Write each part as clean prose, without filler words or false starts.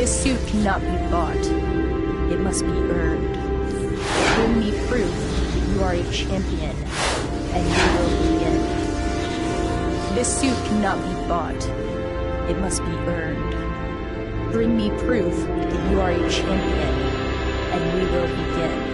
This suit cannot be bought. It must be earned. Bring me proof that you are a champion, and you will begin. This suit cannot be bought. It must be earned. Bring me proof that you are a champion, and we will begin.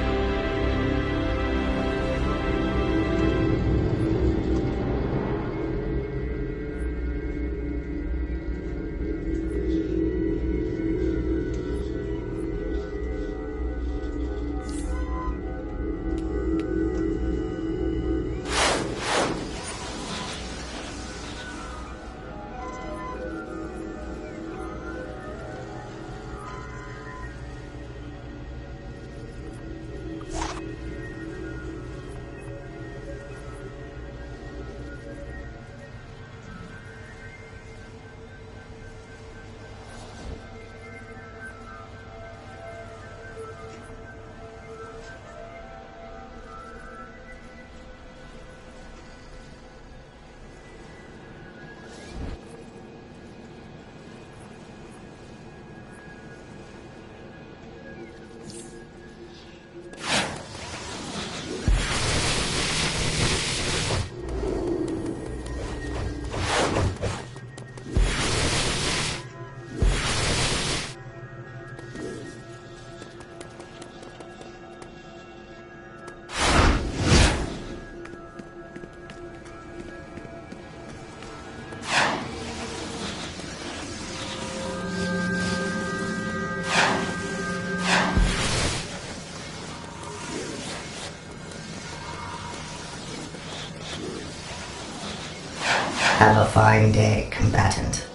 Have a fine day, combatant.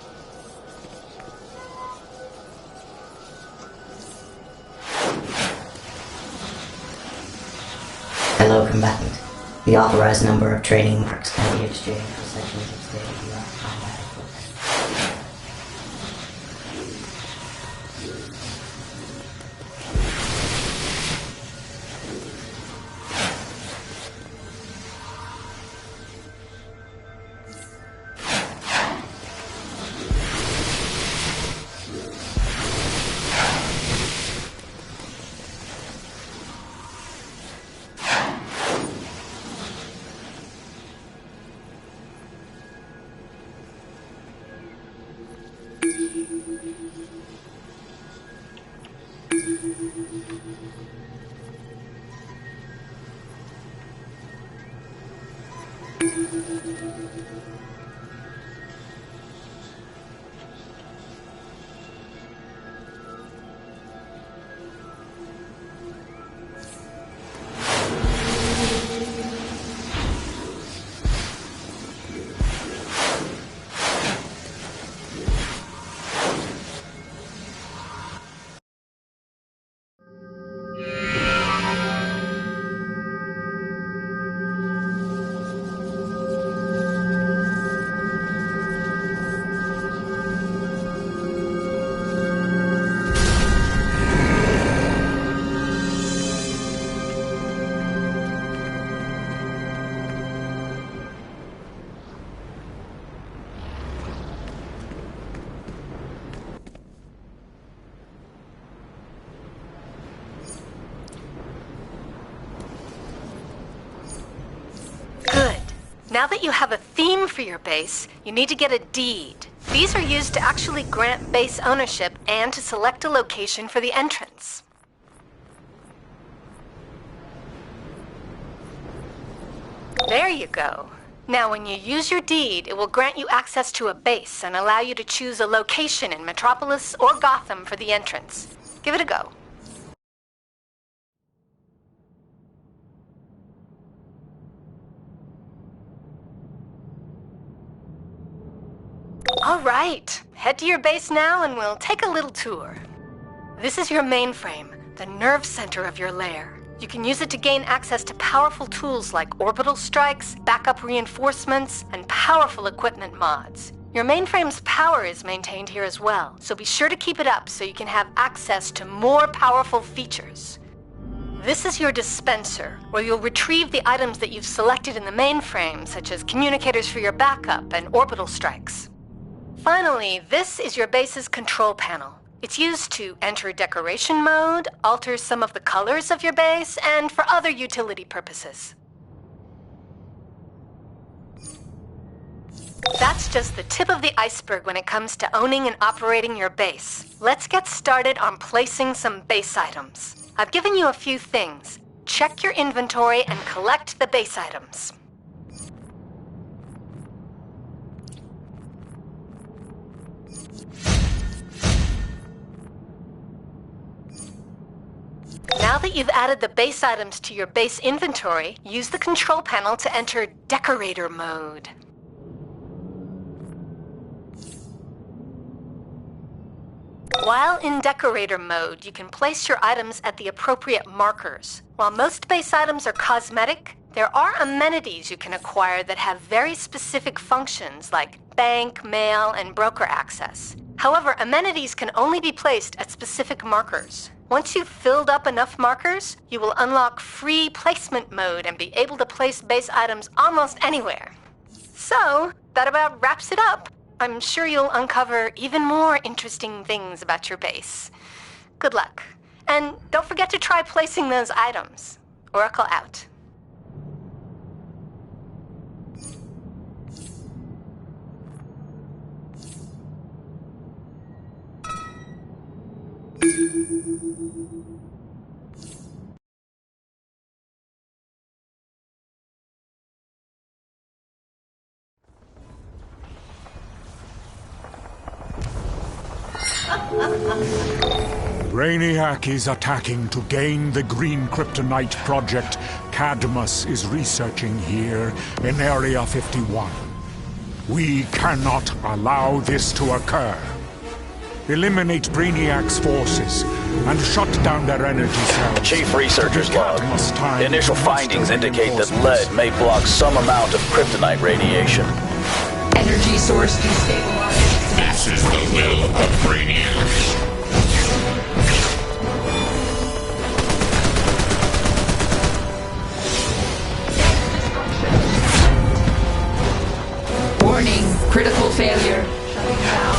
Hello, combatant. The authorized number of training marks can be exchanged for sections of state-of-the-art combat equipment. Now that you have a theme for your base, you need to get a deed. These are used to actually grant base ownership and to select a location for the entrance. There you go. Now when you use your deed, it will grant you access to a base and allow you to choose a location in Metropolis or Gotham for the entrance. Give it a go. All right, head to your base now and we'll take a little tour. This is your mainframe, the nerve center of your lair. You can use it to gain access to powerful tools like orbital strikes, backup reinforcements, and powerful equipment mods. Your mainframe's power is maintained here as well, so be sure to keep it up so you can have access to more powerful features. This is your dispenser, where you'll retrieve the items that you've selected in the mainframe, such as communicators for your backup and orbital strikes. Finally, this is your base's control panel. It's used to enter decoration mode, alter some of the colors of your base, and for other utility purposes. That's just the tip of the iceberg when it comes to owning and operating your base. Let's get started on placing some base items. I've given you a few things. Check your inventory and collect the base items. Now that you've added the base items to your base inventory, use the control panel to enter decorator mode. While in decorator mode, you can place your items at the appropriate markers. While most base items are cosmetic, there are amenities you can acquire that have very specific functions like bank, mail, and broker access. However, amenities can only be placed at specific markers. Once you've filled up enough markers, you will unlock free placement mode and be able to place base items almost anywhere. So, that about wraps it up. I'm sure you'll uncover even more interesting things about your base. Good luck. And don't forget to try placing those items. Oracle out. Brainiac is attacking to gain the Green Kryptonite project Cadmus is researching here in Area 51. We cannot allow this to occur. Eliminate Brainiac's forces and shut down their energy cells. Chief Researcher's log. Initial findings indicate that lead may block some amount of kryptonite radiation. Energy source destabilized. This is the will of Brainiac. Warning, critical failure. Shutting down.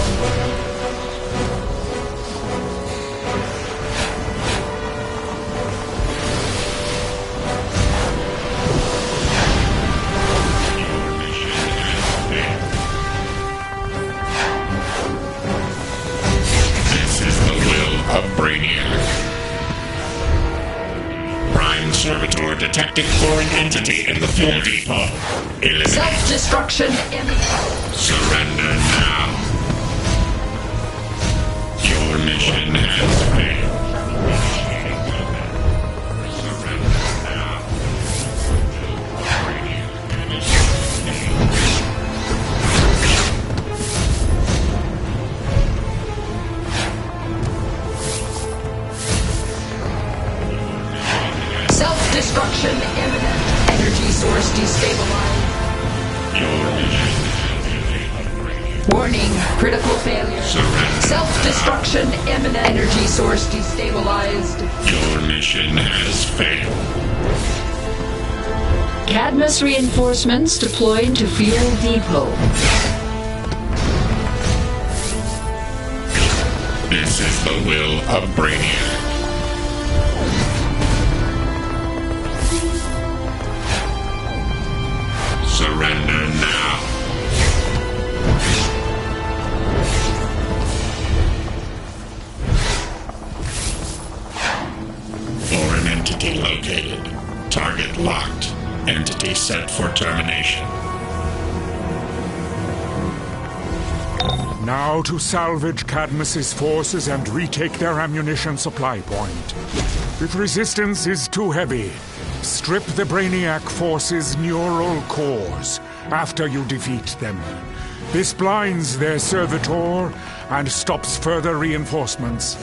Of Brainiac. Prime Servitor detected foreign entity in the fuel depot. Eliminate. Self-destruction imminent. Surrender now. Your mission has failed. Surrender now. Self-destruction imminent. Energy source destabilized. Your mission. Warning, critical failure. Surrender. Self-destruction imminent. Energy source destabilized. Your mission has failed. Cadmus reinforcements deployed to fuel depot. This is the will of Brainiac. Surrender now. Foreign entity located. Target locked. Entity set for termination. Now to salvage Cadmus's forces and retake their ammunition supply point. If resistance is too heavy, strip the Brainiac forces' neural cores after you defeat them. This blinds their servitor and stops further reinforcements.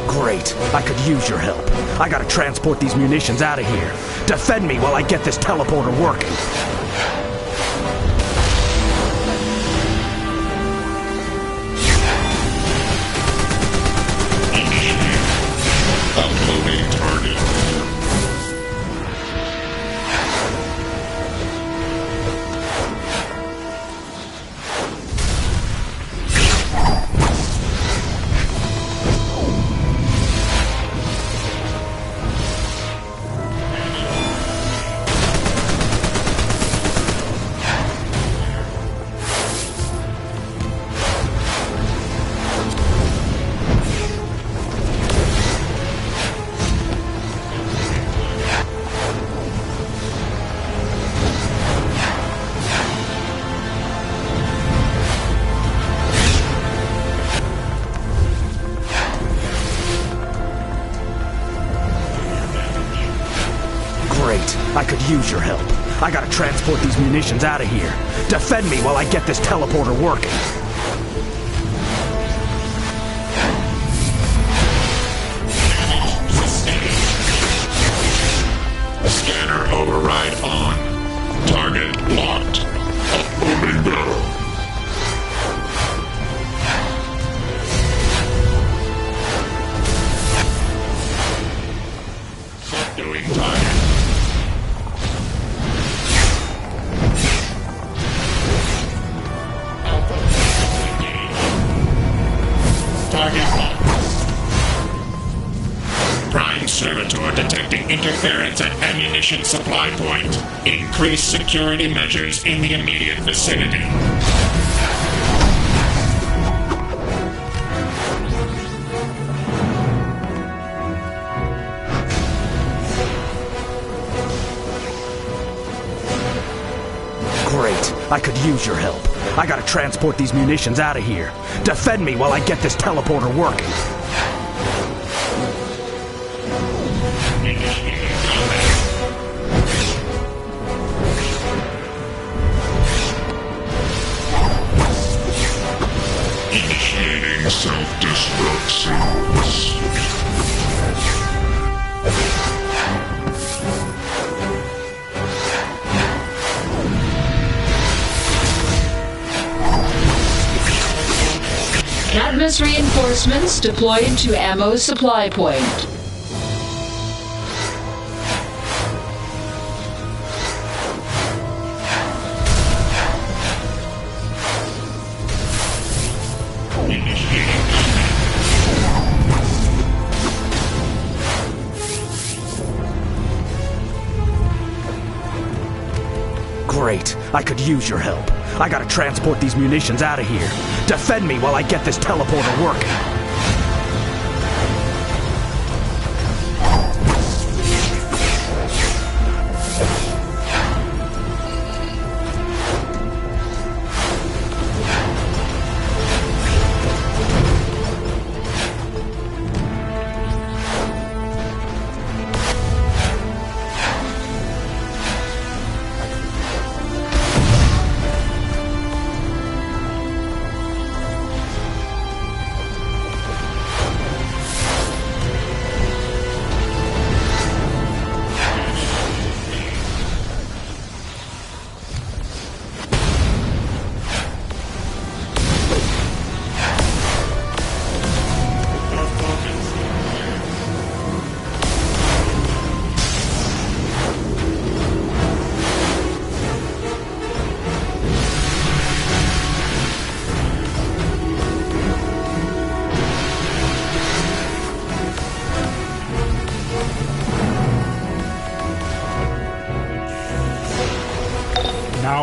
Great. I could use your help. I gotta transport these munitions out of here. Defend me while I get this teleporter working. Uploading target. I could use your help. I gotta transport these munitions out of here. Defend me while I get this teleporter working. Scanner override on. Target locked. Uploading barrel. Subduing target. Target locked. Prime Servitor detecting interference at ammunition supply point. Increase security measures in the immediate vicinity. Great. I could use your help. I gotta transport these munitions out of here. Defend me while I get this teleporter working. Initiating self-destruct sequence. Cadmus reinforcements deployed to ammo supply point. Great. I could use your help. I gotta transport these munitions out of here. Defend me while I get this teleporter working.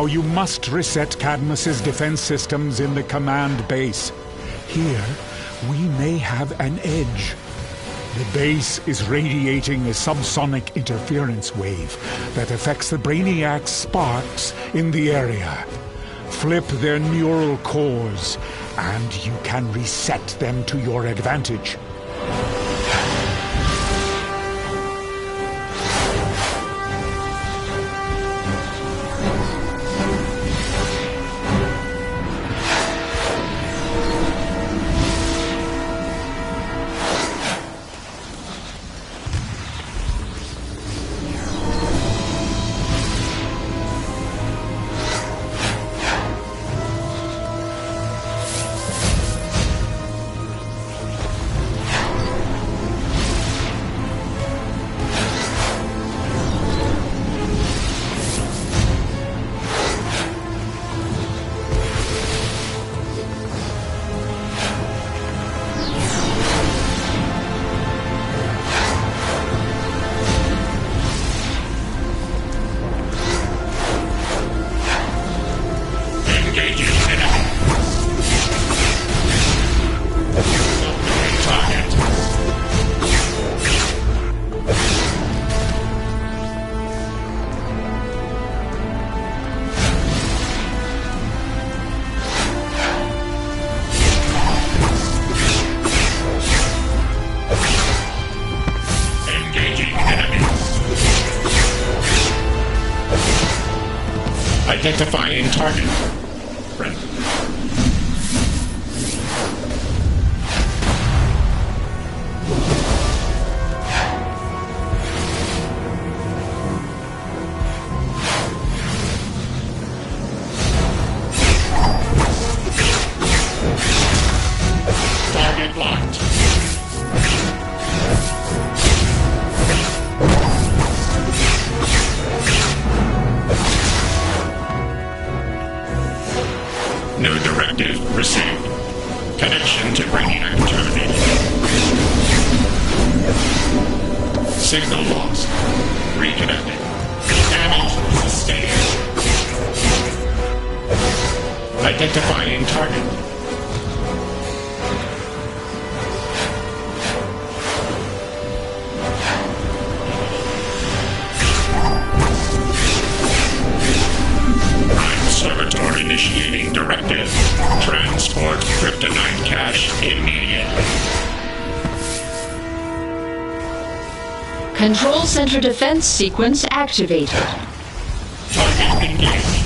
Now you must reset Cadmus's defense systems in the command base. Here, we may have an edge. The base is radiating a subsonic interference wave that affects the Brainiac's sparks in the area. Flip their neural cores, and you can reset them to your advantage. Identifying target. Right. Target locked. New directive received. Connection to Brainiac terminated. Signal lost. Reconnecting. Damage sustained. Identifying target. Servitor initiating directive. Transport kryptonite cache immediately. Control center defense sequence activated. Target engaged.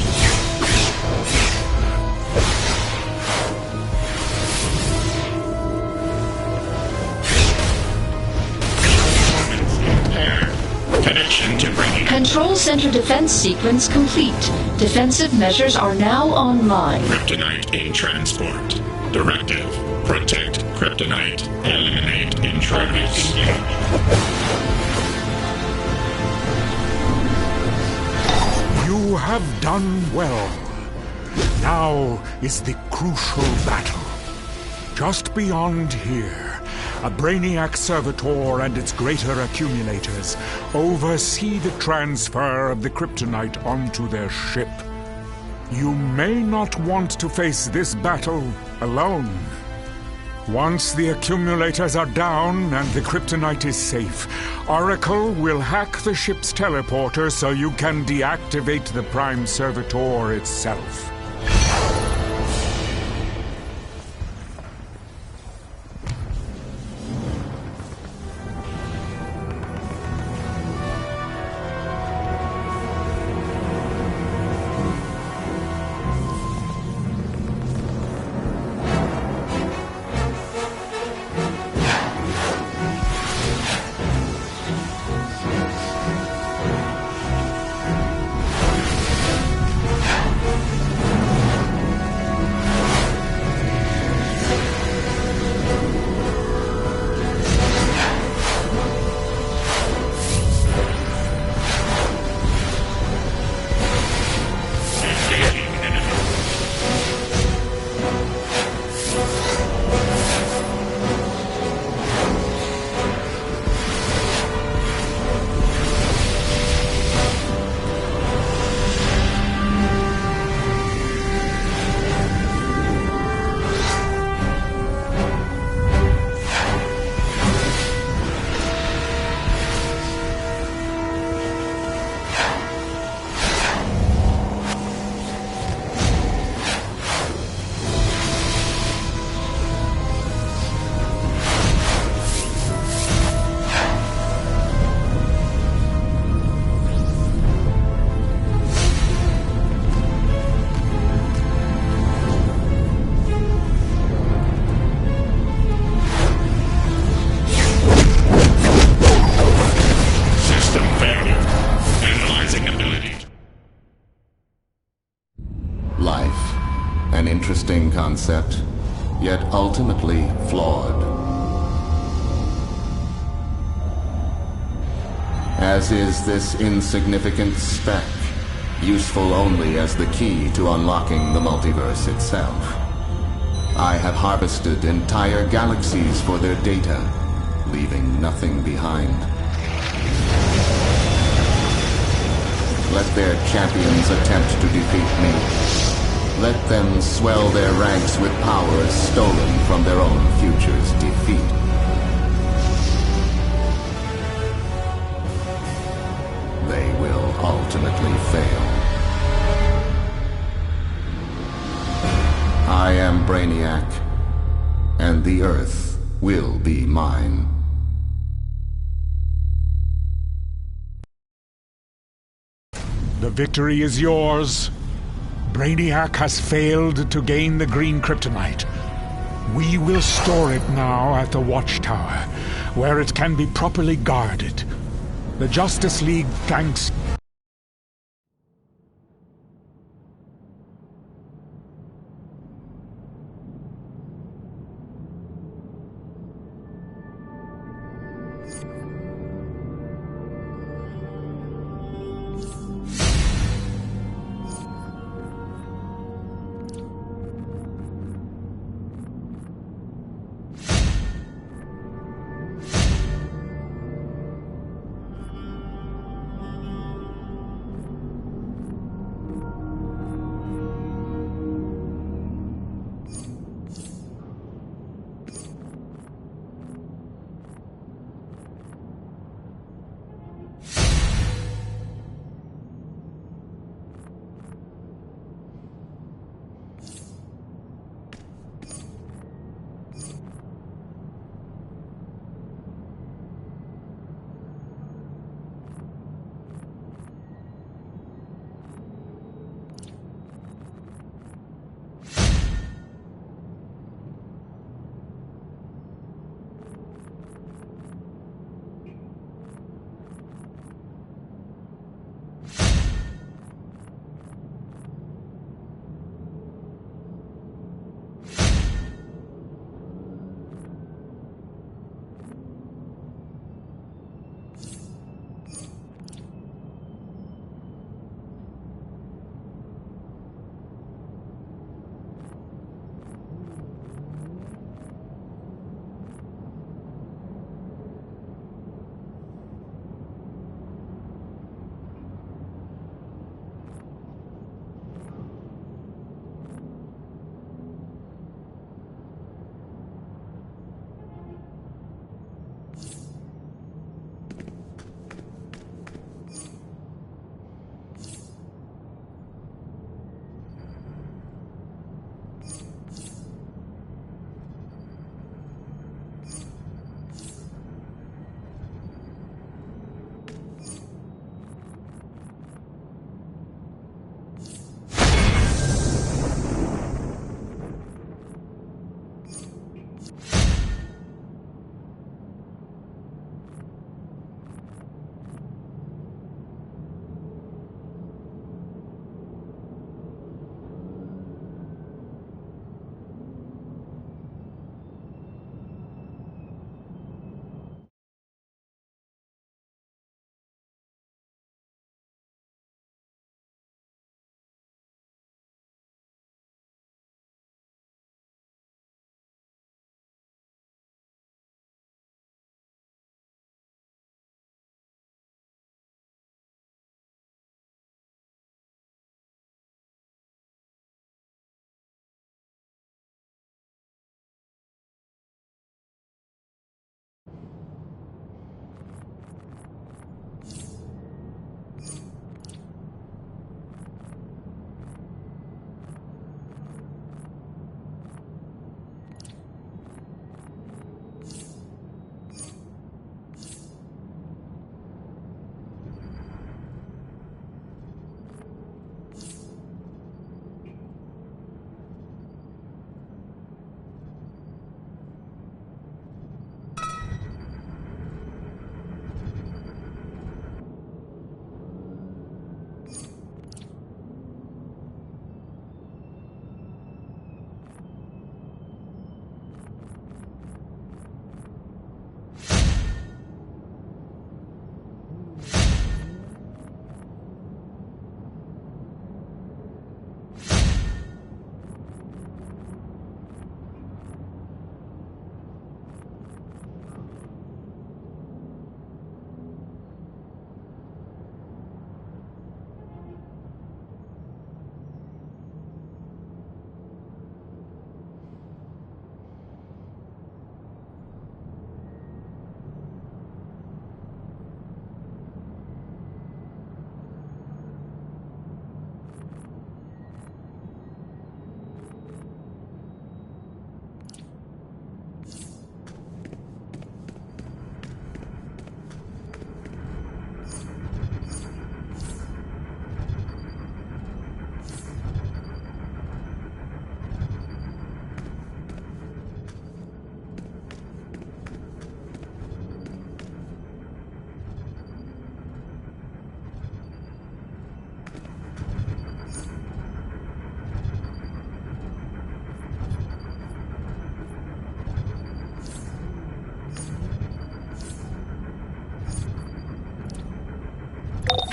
Performance impaired. Connection to Brainiac. Control center defense sequence complete. Defensive measures are now online. Kryptonite in transport. Directive. Protect kryptonite. Eliminate intruders. You have done well. Now is the crucial battle. Just beyond here, a Brainiac servitor and its greater accumulators oversee the transfer of the kryptonite onto their ship. You may not want to face this battle alone. Once the accumulators are down and the kryptonite is safe, Oracle will hack the ship's teleporter so you can deactivate the Prime Servitor itself. concept, yet ultimately flawed. As is this insignificant speck, useful only as the key to unlocking the multiverse itself. I have harvested entire galaxies for their data, leaving nothing behind. Let their champions attempt to defeat me. Let them swell their ranks with powers stolen from their own future's defeat. They will ultimately fail. I am Brainiac, and the Earth will be mine. The victory is yours. Brainiac has failed to gain the green kryptonite. We will store it now at the Watchtower, where it can be properly guarded. The Justice League thanks...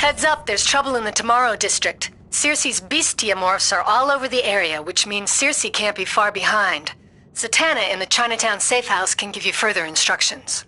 Heads up, there's trouble in the Tomorrow District. Circe's bestiamorphs are all over the area, which means Circe can't be far behind. Zatanna in the Chinatown safe house can give you further instructions.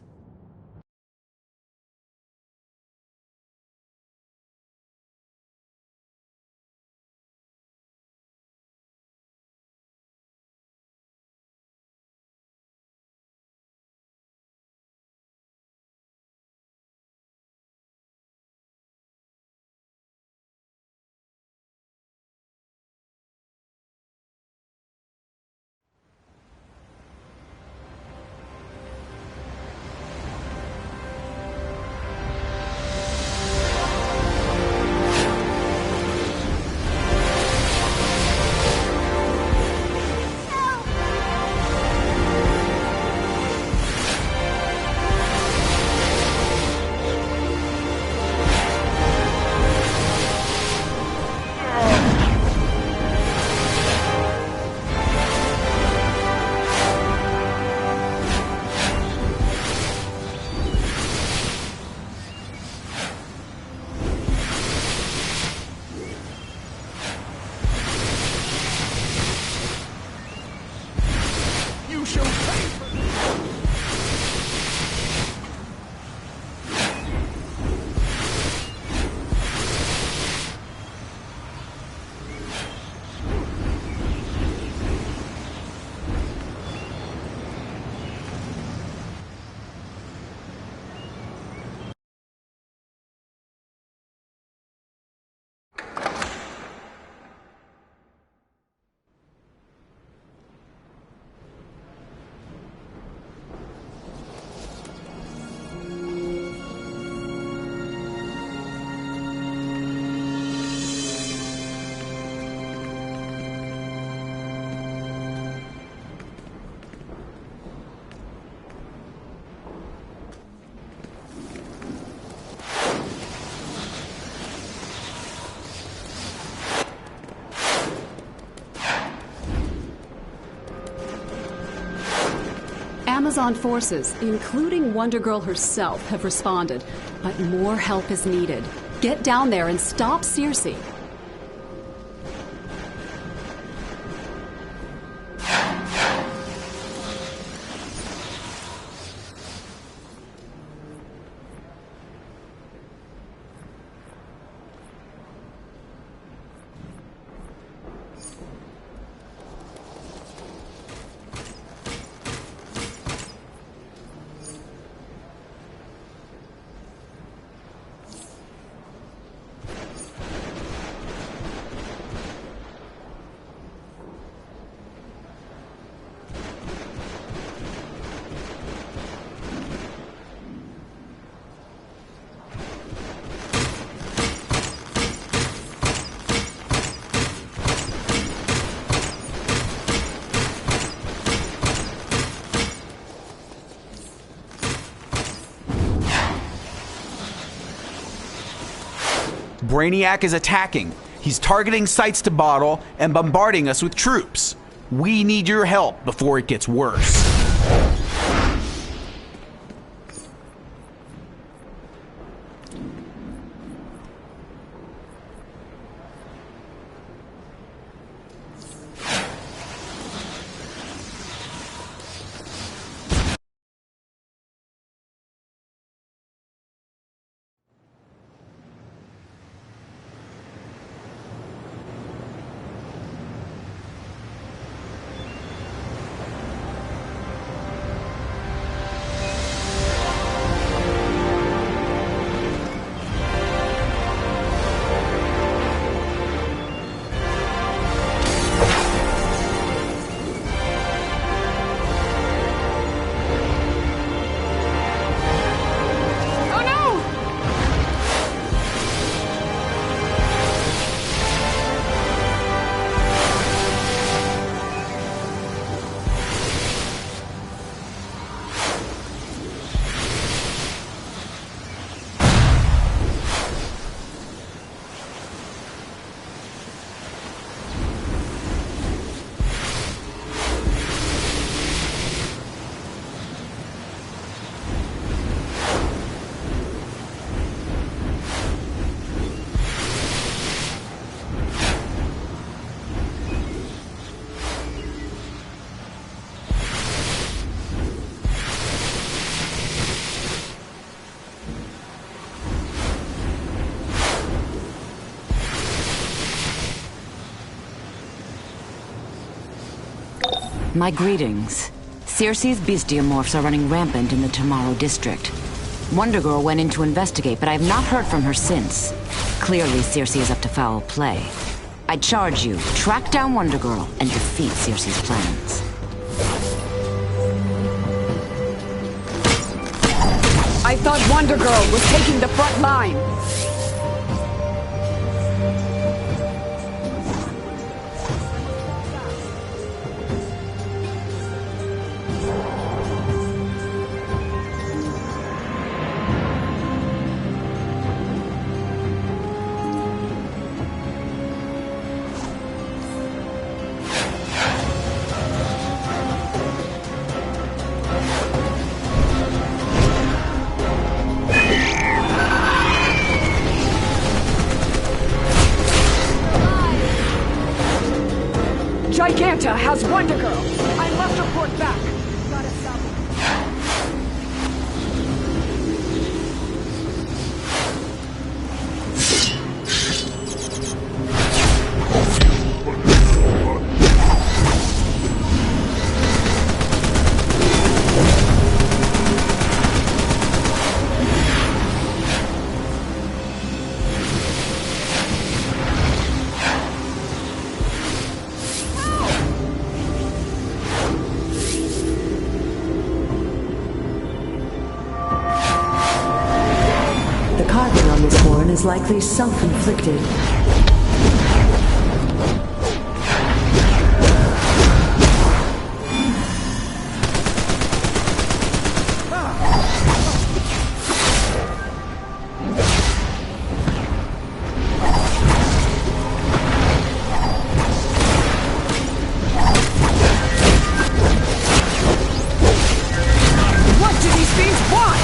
Amazon forces, including Wonder Girl herself, have responded, but more help is needed. Get down there and stop Circe. Brainiac is attacking. He's targeting sites to bottle and bombarding us with troops. We need your help before it gets worse. My greetings. Circe's bestiamorphs are running rampant in the Tomorrow district. Wonder Girl went in to investigate, but I have not heard from her since. Clearly, Circe is up to foul play. I charge you, track down Wonder Girl and defeat Circe's plans. I thought Wonder Girl was taking the front line. Giganta has Wonder Girl. I must report back. Gotta stop is likely self-inflicted. What do these fiends want?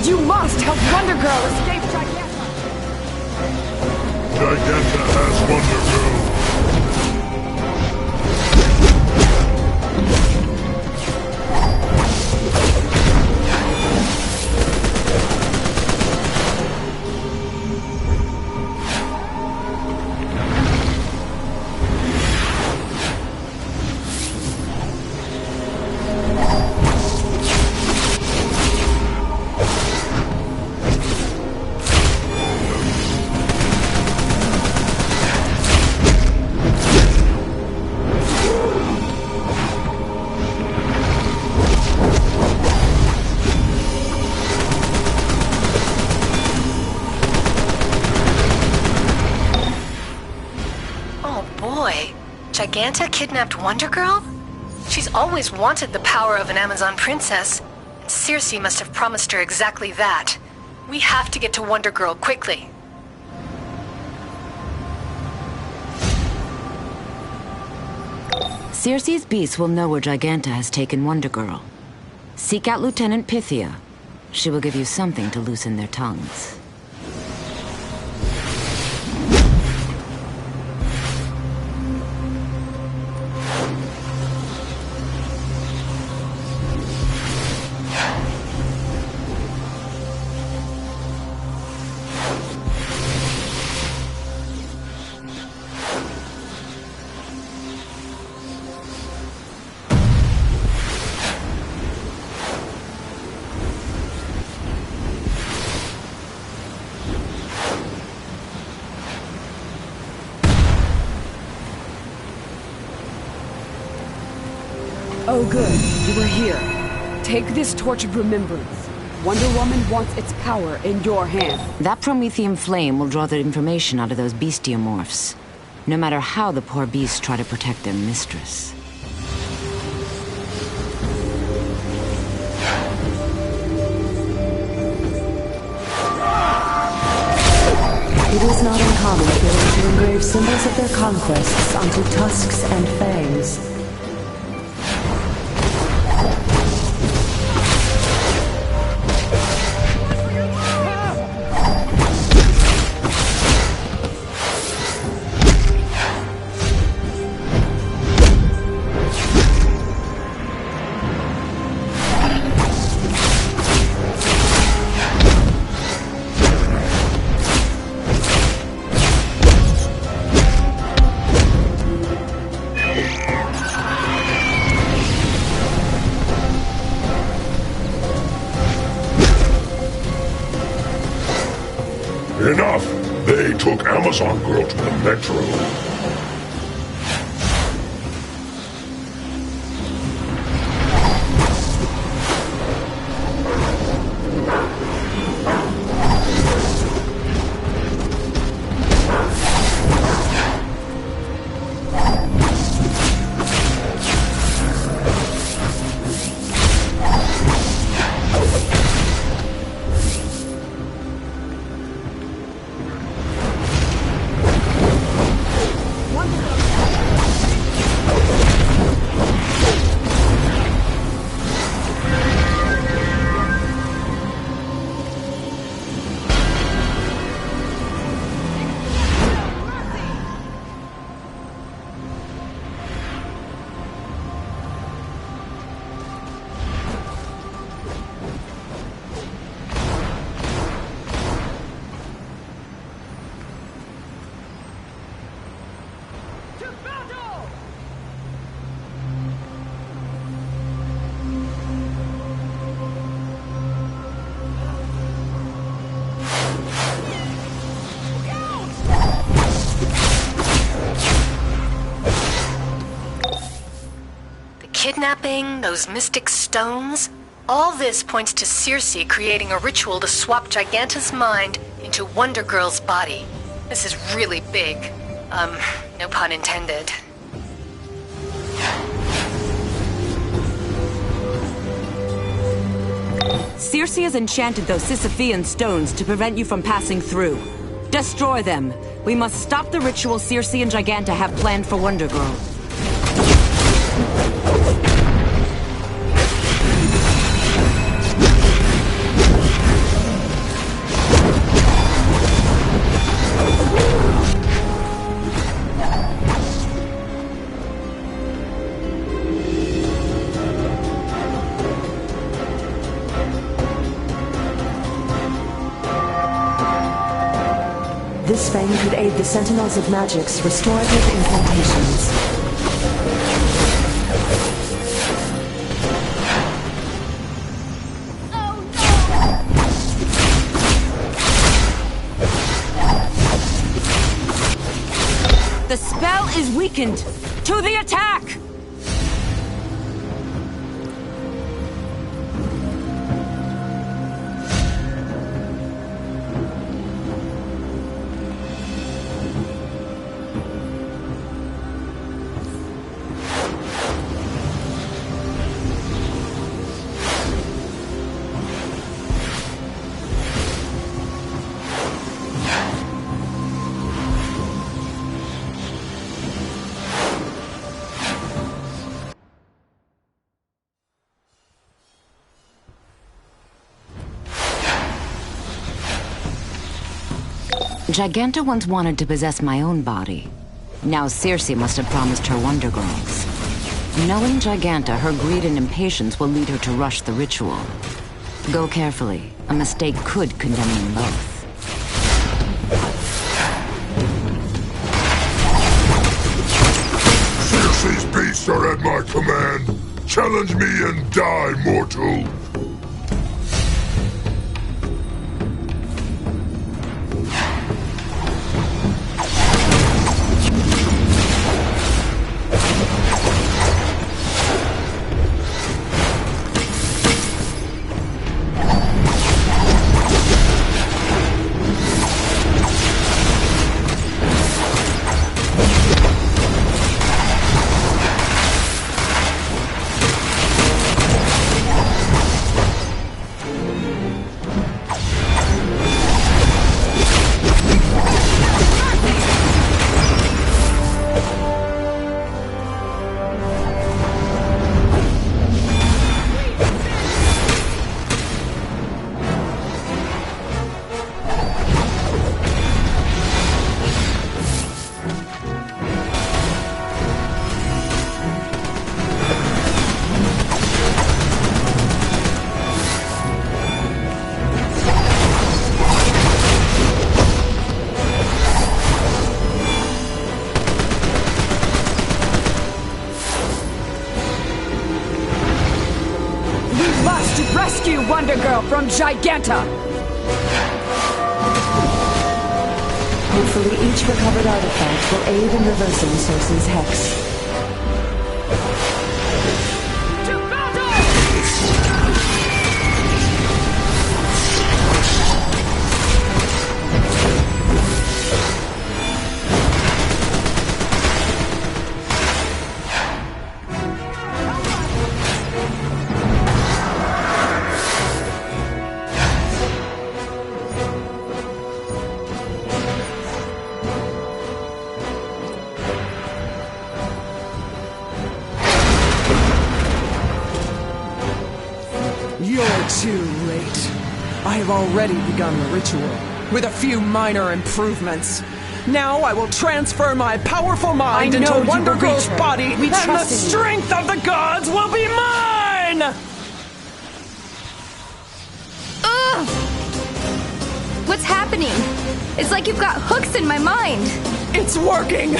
You must help Wonder Girl escape Giganta! Giganta has Wonder Girl. Giganta kidnapped Wonder Girl? She's always wanted the power of an Amazon princess, and Circe must have promised her exactly that. We have to get to Wonder Girl quickly. Circe's beasts will know where Giganta has taken Wonder Girl. Seek out Lieutenant Pythia. She will give you something to loosen their tongues. Good, you are here. Take this torch of remembrance. Wonder Woman wants its power in your hand. That Promethean flame will draw the information out of those bestiomorphs. No matter how the poor beasts try to protect their mistress. It is not uncommon for them to engrave symbols of their conquests onto tusks and fangs. Enough! They took Amazon Girl to the Metro. Kidnapping, those mystic stones, all this points to Circe creating a ritual to swap Giganta's mind into Wonder Girl's body. This is really big. No pun intended. Circe has enchanted those Sisyphean stones to prevent you from passing through. Destroy them. We must stop the ritual Circe and Giganta have planned for Wonder Girl. This fang could aid the Sentinels of Magic's restorative incantations. The spell is weakened! To the attack! Giganta once wanted to possess my own body. Now Circe must have promised her Wonder Girls. Knowing Giganta, her greed and impatience will lead her to rush the ritual. Go carefully. A mistake could condemn them both. Circe's beasts are at my command. Challenge me and die, mortal. must rescue Wonder Girl from Giganta! Hopefully each recovered artifact will aid in reversing Circe's hex. You're too late. I have already begun the ritual, with a few minor improvements. Now I will transfer my powerful mind into Wonder Girl's body, and the strength of the gods will be mine! Ugh! What's happening? It's like you've got hooks in my mind. It's working!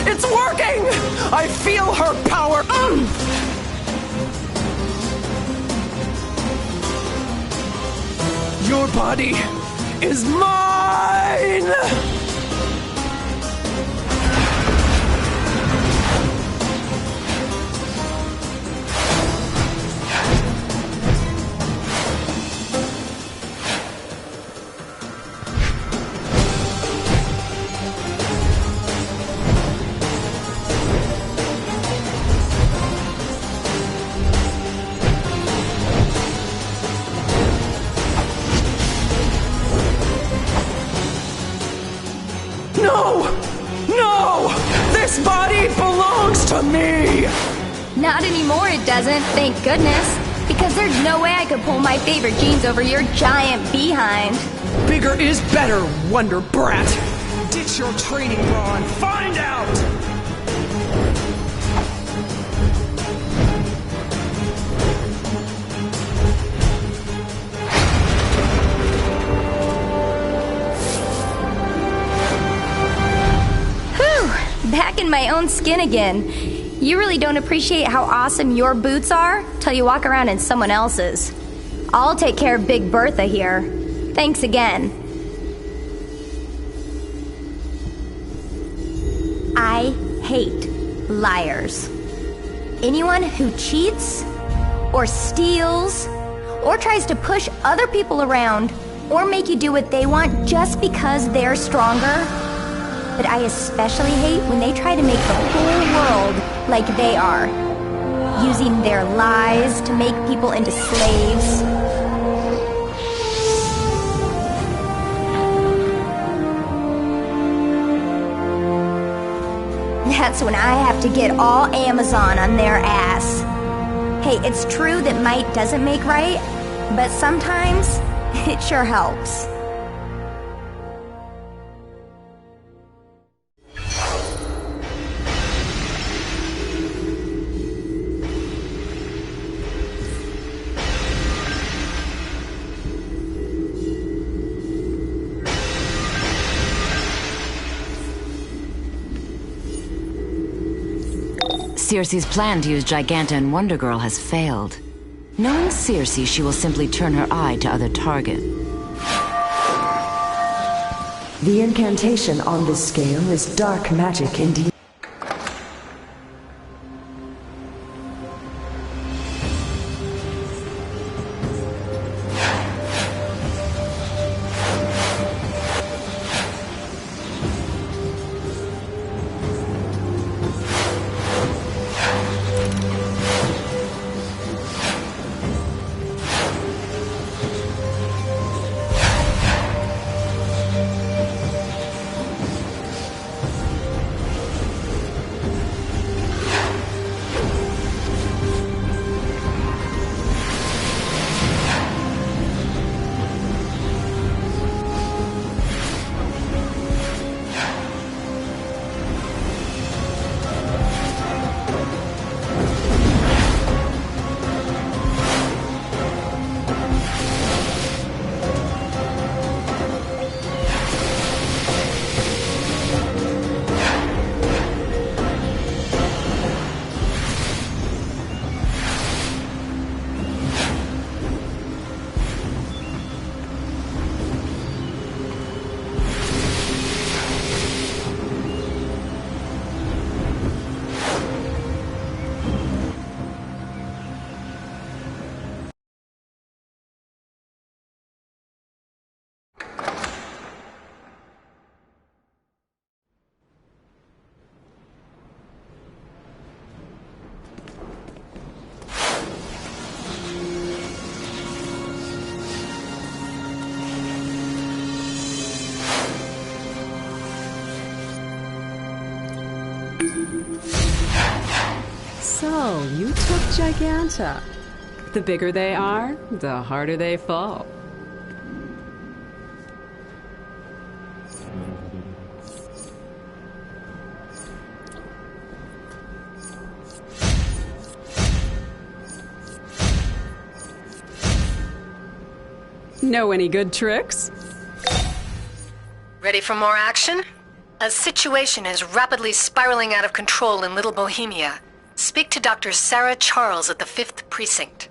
It's working! I feel her power! Your body is mine! This body belongs to me! Not anymore, it doesn't, thank goodness. Because there's no way I could pull my favorite jeans over your giant behind. Bigger is better, Wonder Brat! Ditch your training bra and find out! Back in my own skin again. You really don't appreciate how awesome your boots are till you walk around in someone else's. I'll take care of Big Bertha here. Thanks again. I hate liars. Anyone who cheats, or steals, or tries to push other people around, or make you do what they want just because they're stronger. But I especially hate when they try to make the whole world like they are, using their lies to make people into slaves. That's when I have to get all Amazon on their ass. Hey, it's true that might doesn't make right, but sometimes it sure helps. Circe's plan to use Giganta and Wonder Girl has failed. Knowing Circe, she will simply turn her eye to other targets. The incantation on this scale is dark magic indeed. So, you took Giganta. The bigger they are, the harder they fall. Know any good tricks? Ready for more action? A situation is rapidly spiraling out of control in Little Bohemia. Speak to Dr. Sarah Charles at the 5th Precinct.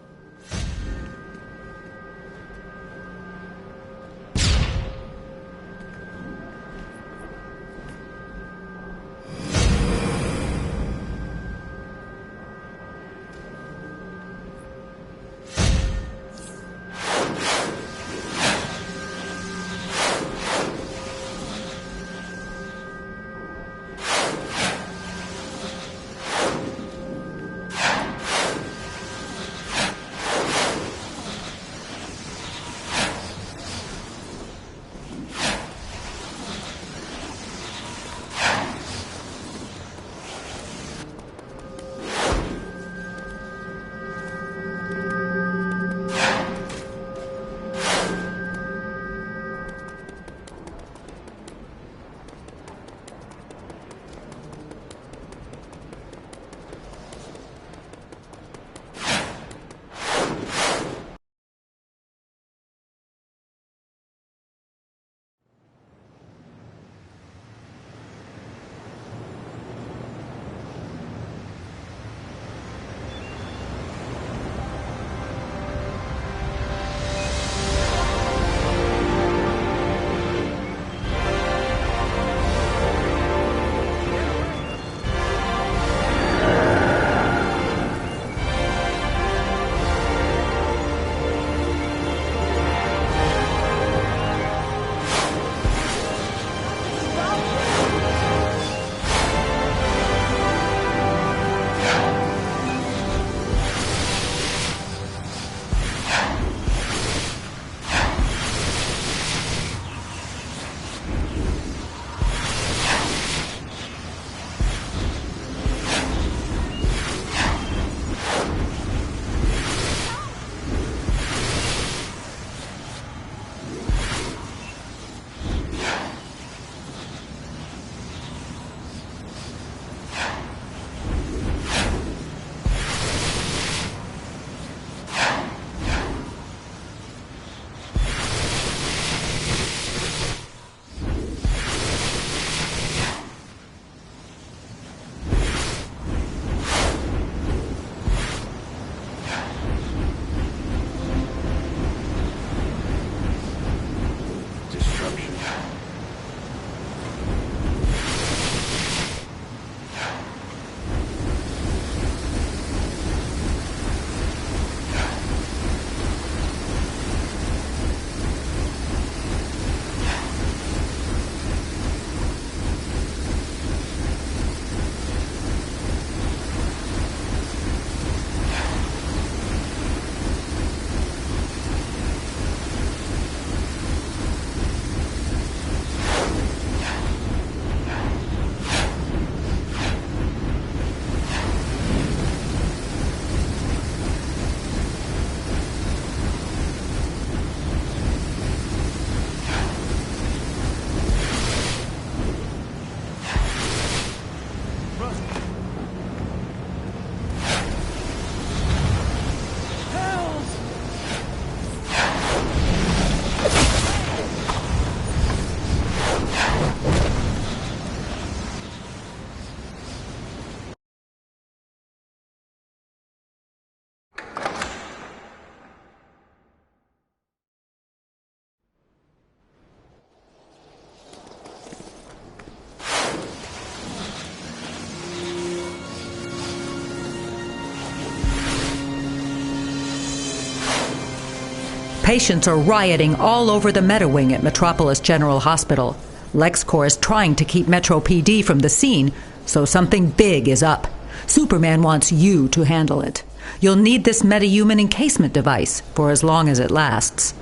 Patients are rioting all over the Meta Wing at Metropolis General Hospital. LexCorp is trying to keep Metro PD from the scene, so something big is up. Superman wants you to handle it. You'll need this metahuman encasement device for as long as it lasts.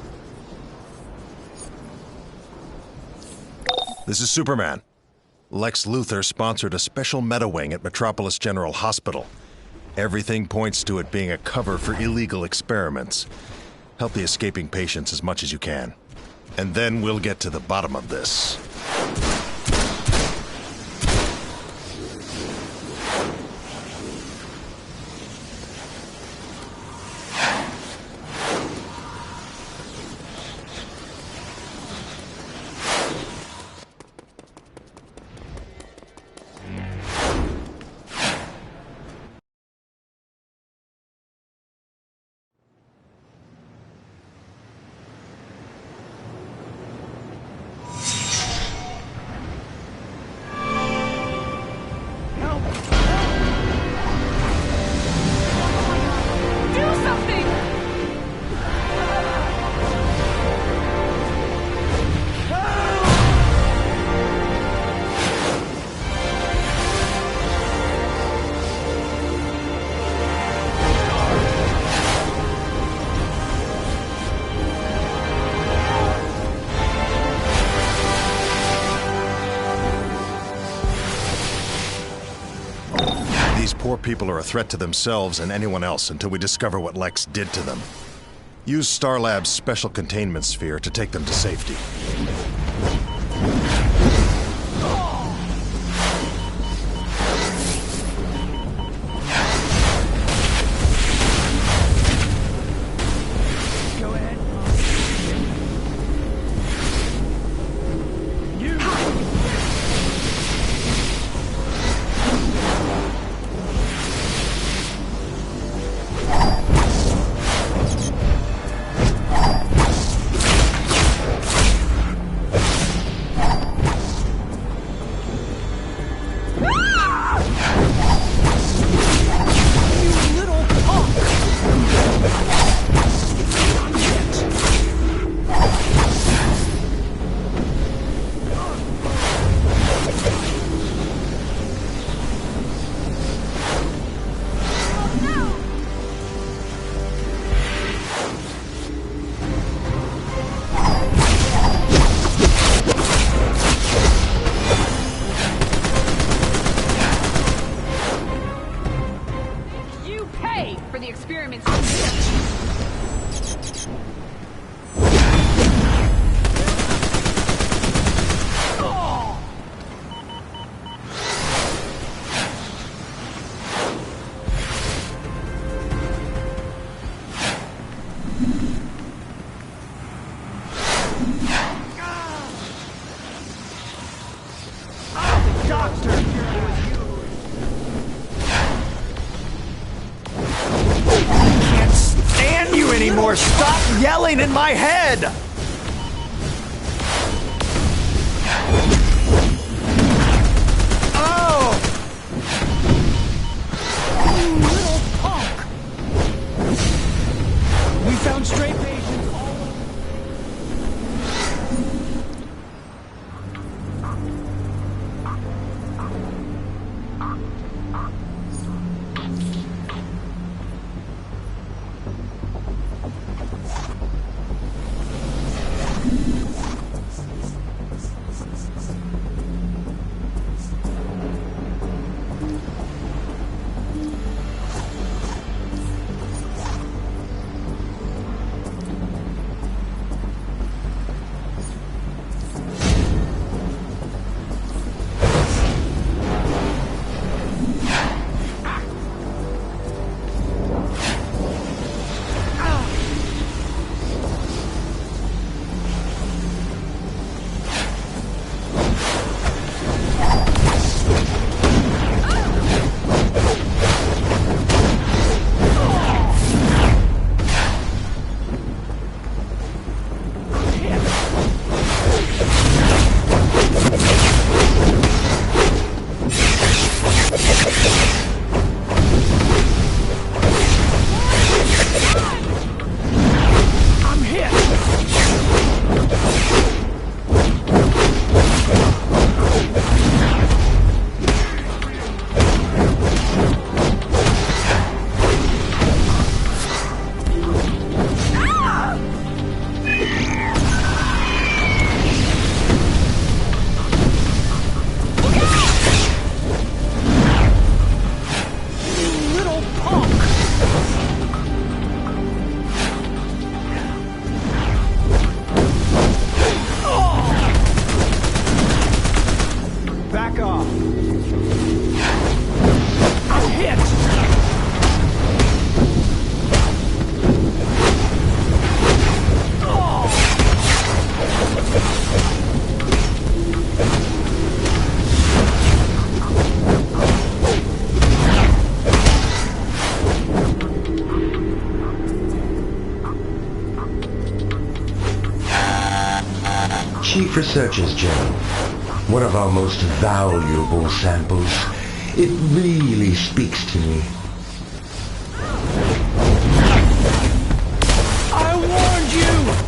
This is Superman. Lex Luthor sponsored a special meta wing at Metropolis General Hospital. Everything points to it being a cover for illegal experiments. Help the escaping patients as much as you can. And then we'll get to the bottom of this. Poor people are a threat to themselves and anyone else until we discover what Lex did to them. Use Star Lab's special containment sphere to take them to safety. Stop yelling in my head! Oh! You little punk! We found stray patients all over. Chief Researchers General, one of our most valuable samples. It really speaks to me. I warned you!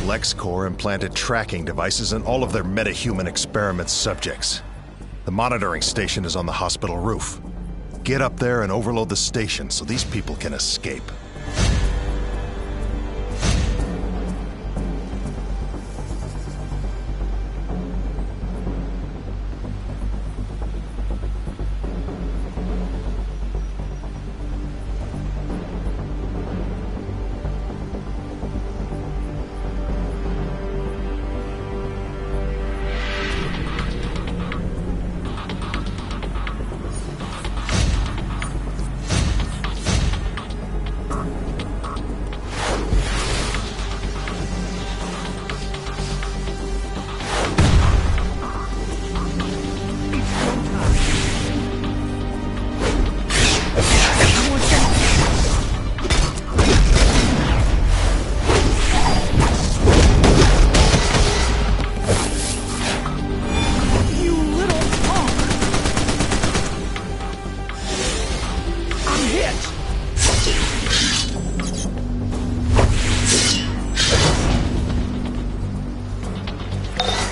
LexCorp implanted tracking devices in all of their metahuman experiment subjects. The monitoring station is on the hospital roof. Get up there and overload the station so these people can escape.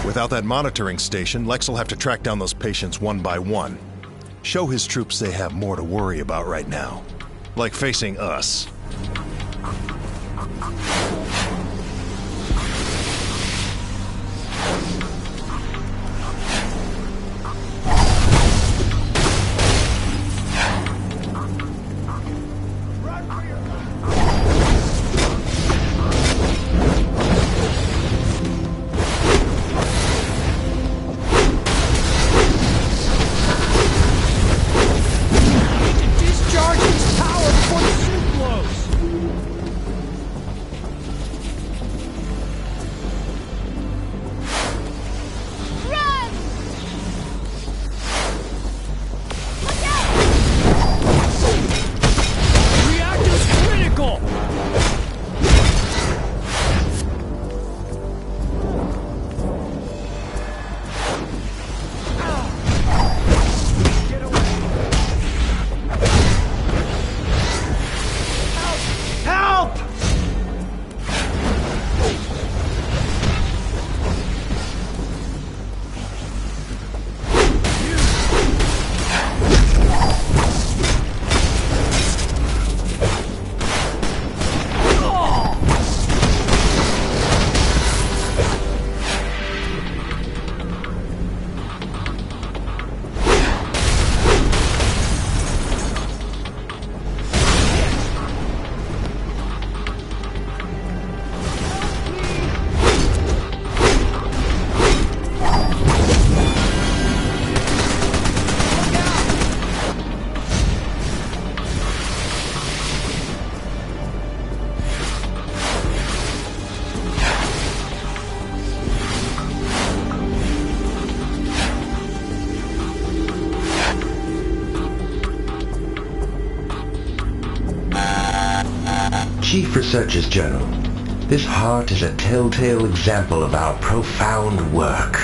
Without that monitoring station, Lex will have to track down those patients one by one. Show his troops they have more to worry about right now. Like facing us. Chief Researchers General, this heart is a telltale example of our profound work.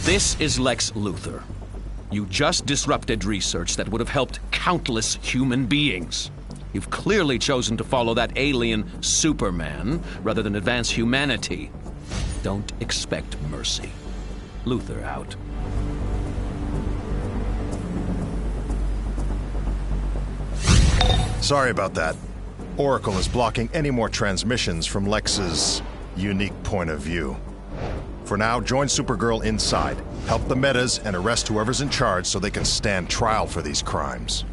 This is Lex Luthor. You just disrupted research that would have helped countless human beings. You've clearly chosen to follow that alien Superman rather than advance humanity. Don't expect mercy. Luthor out. Sorry about that. Oracle is blocking any more transmissions from Lex's unique point of view. For now, join Supergirl inside, help the Metas, and arrest whoever's in charge so they can stand trial for these crimes.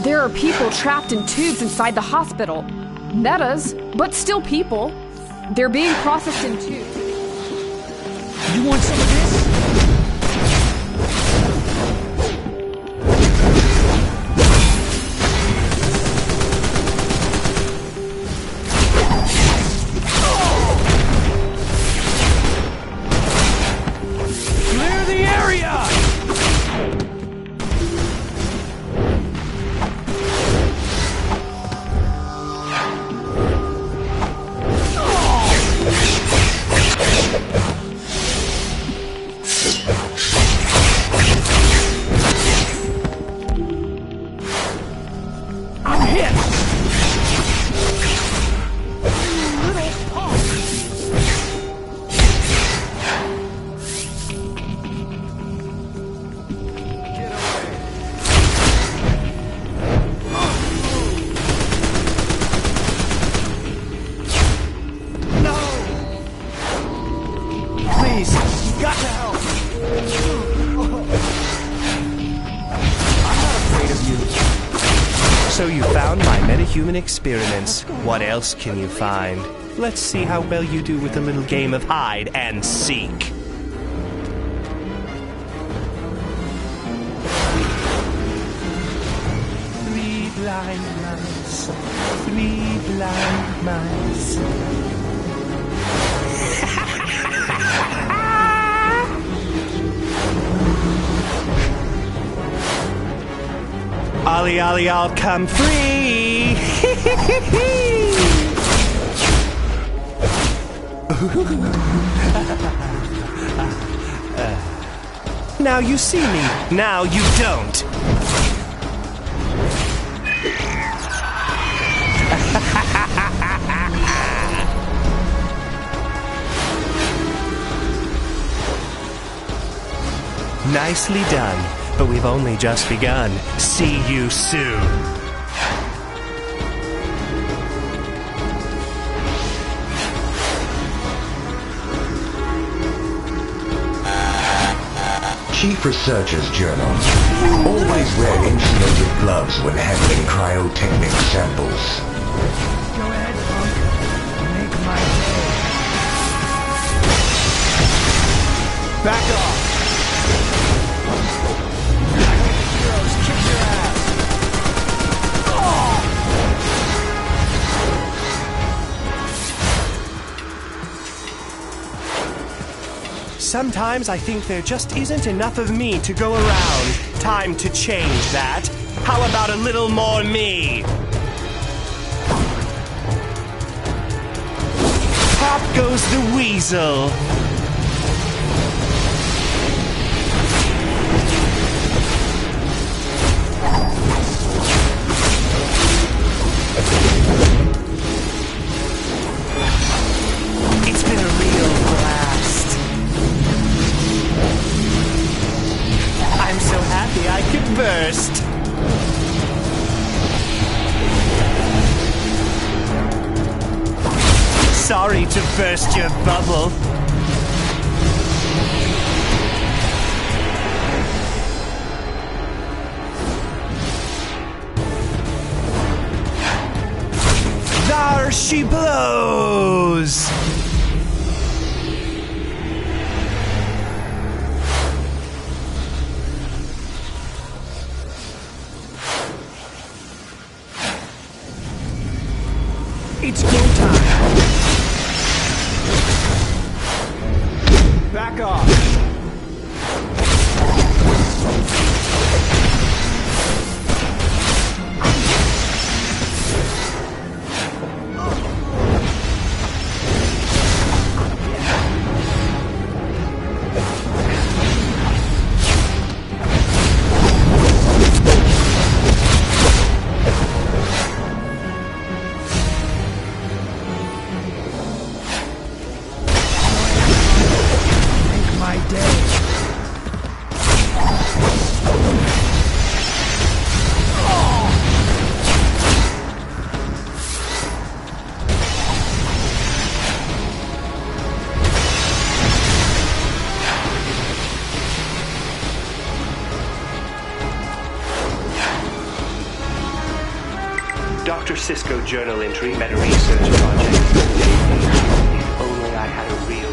There are people trapped in tubes inside the hospital. Metas, but still people. They're being processed in tubes. You want some of this? Clear the area! So you found my metahuman experiments. What else can you find? Let's see how well you do with a little game of hide and seek. Three blind mice. Three blind mice. Ollie, Ollie, I'll come free! Now you see me. Now you don't. Nicely done, but we've only just begun. See you soon. Chief Researcher's Journal. Always wear insulated gloves when handling cryotechnic samples. Go ahead, punk. Make my day. Back off. Heroes, kick your ass. Sometimes I think there just isn't enough of me to go around. Time to change that. How about a little more me? Pop goes the weasel. It's been a real blast. I'm so happy I could burst. Sorry to burst your bubble. There she blows! It's go time. Back off. Dr. Sisko journal entry, meta research project. If only I had a real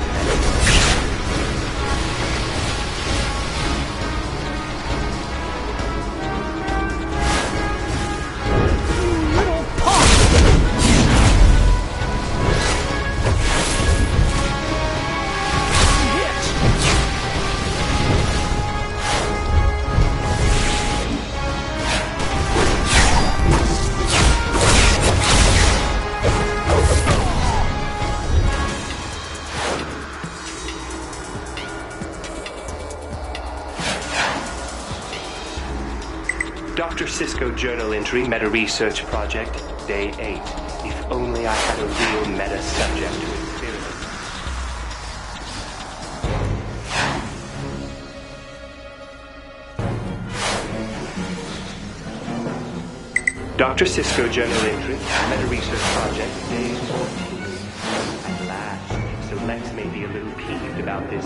Dr. Sisko journal entry, meta research project, day 8. If only I had a real meta subject to experiment. Dr. Sisko journal entry, meta research project, day 14. At last, so Lex may be a little peeved about this.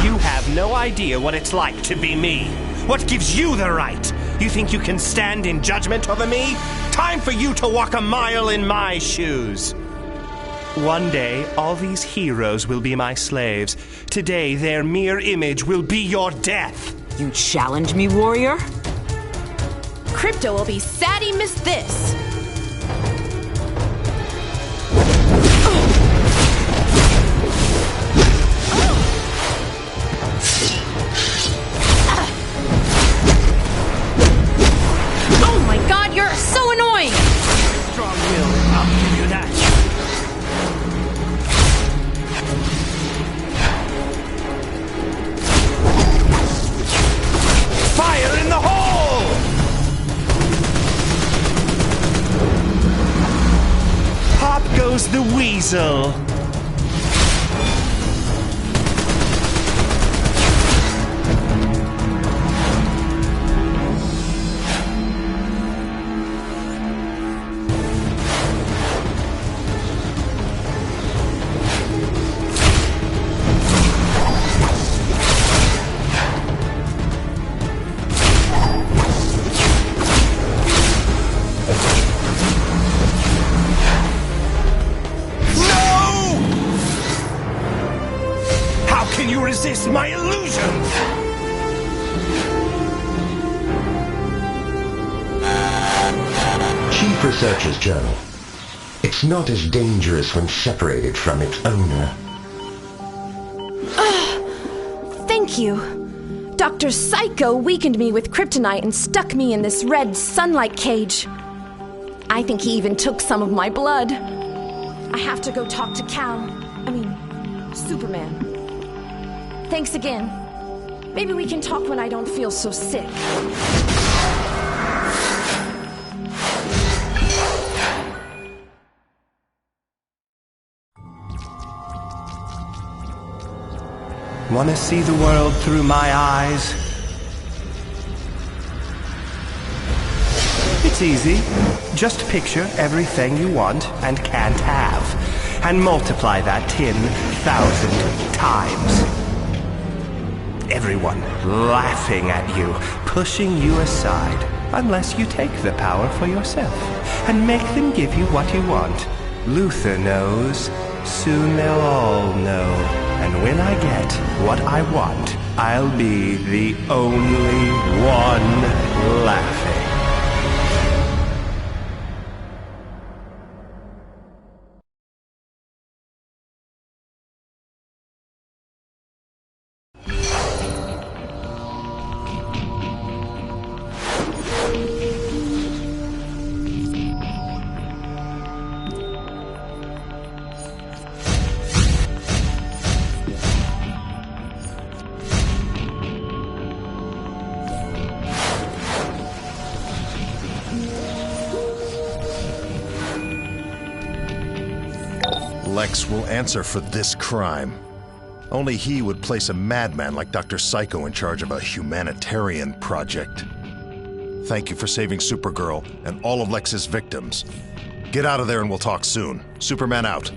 You have no idea what it's like to be me. What gives you the right? You think you can stand in judgment over me? Time for you to walk a mile in my shoes. One day, all these heroes will be my slaves. Today, their mere image will be your death. You challenge me, warrior? Crypto will be sad he missed this. Oh my god, you're so annoying! Strong will, I'll give you that. goes the weasel! Resist my illusions! Chief Researcher's Journal. It's not as dangerous when separated from its owner. Thank you. Dr. Psycho weakened me with kryptonite and stuck me in this red sunlight cage. I think he even took some of my blood. I have to go talk to Superman. Thanks again. Maybe we can talk when I don't feel so sick. Wanna see the world through my eyes? It's easy. Just picture everything you want and can't have, and multiply that 10,000 times. Everyone laughing at you, pushing you aside, unless you take the power for yourself and make them give you what you want. Luthor knows. Soon they'll all know. And when I get what I want, I'll be the only one laughing. Lex will answer for this crime. Only he would place a madman like Dr. Psycho in charge of a humanitarian project. Thank you for saving Supergirl and all of Lex's victims. Get out of there and we'll talk soon. Superman out.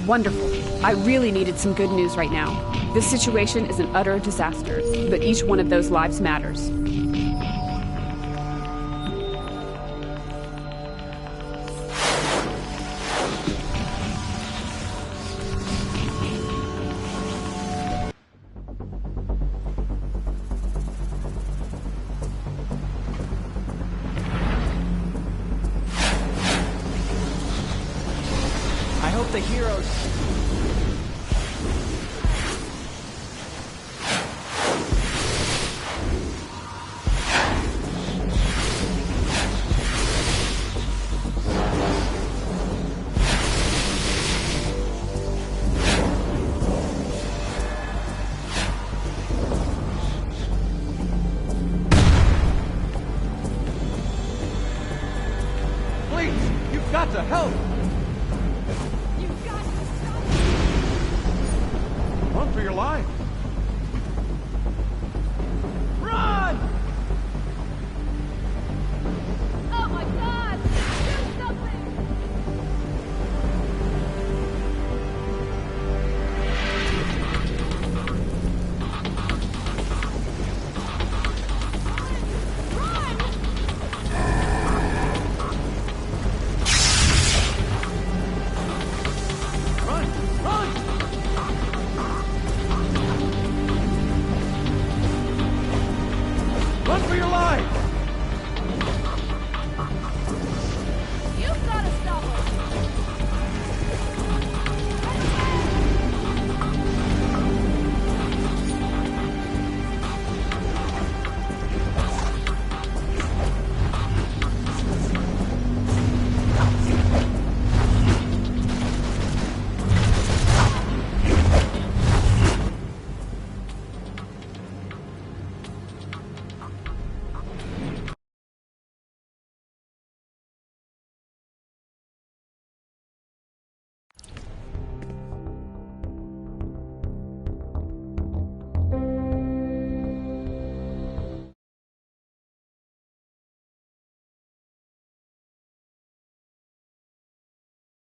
Wonderful. I really needed some good news right now. This situation is an utter disaster, but each one of those lives matters. I hope the heroes... got to help! Run for your life! Run! Oh my god! Do something! Run for your life!